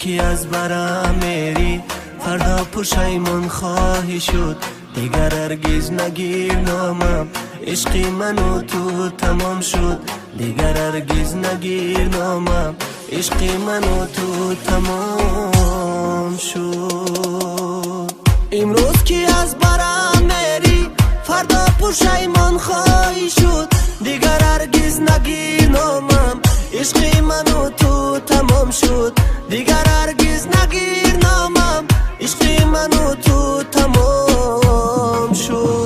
که از برم میری فردا پشیمان خواهی شد، دیگر هرگز نگیر نامم. عشقی من و تو تمام شد، دیگر هرگز نگیر نامم. عشقی من و تو تمام شد. امروز که از برم میری فردا پشیمان خواهی شد، دیگر هرگز نگیر نامم. عشقی من و تو تمام شد، دیگر هرگز نگیر نامم. عشقی من و تو تمام شد.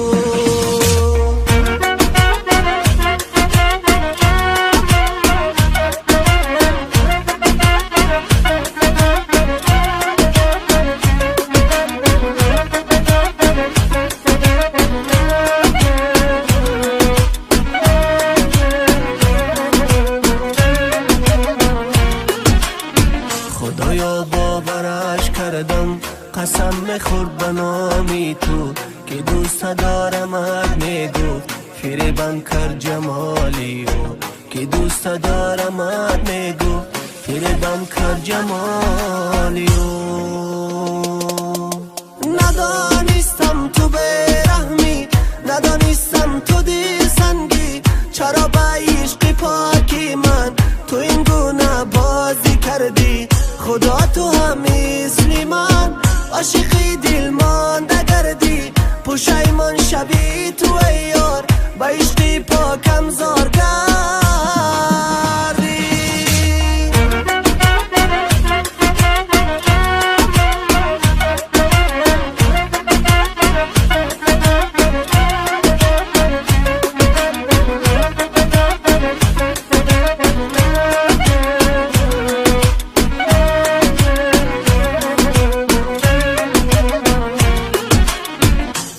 خدایا باورش کردم، قسم میخورد به نامی تو که دوست دارمت میگفت. فریبم کرد جمالی او که دوست دارمت میگفت. فریبم کرد جمالی او. ندانستم تو بیرحمی، ندانستم تو دلسنگی. چرا به عشق پاکی من تو این گونه بازی کردی؟ خدا تو هم مثل من عاشقی دل مانده گردی. پشیمان شبی تو ای یار، به عشق پاکم زار کردی.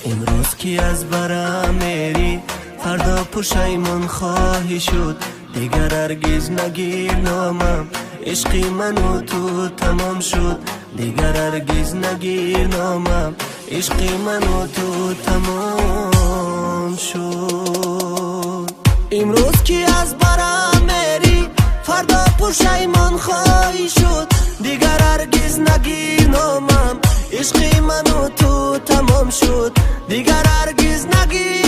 امروز که از برم میری فردا پشیمان خواهی شد، دیگر هرگز نگیر نامم. عشقی من و تو تمام شد، دیگر هرگز نگیر نامم. عشقی من و تو تمام شد. امروز که از برم میری فردا پشیمان خواهی شد، دیگر هرگز نگیر نامم. عشقی من و تو تمام شد، دیگر هرگز نگیر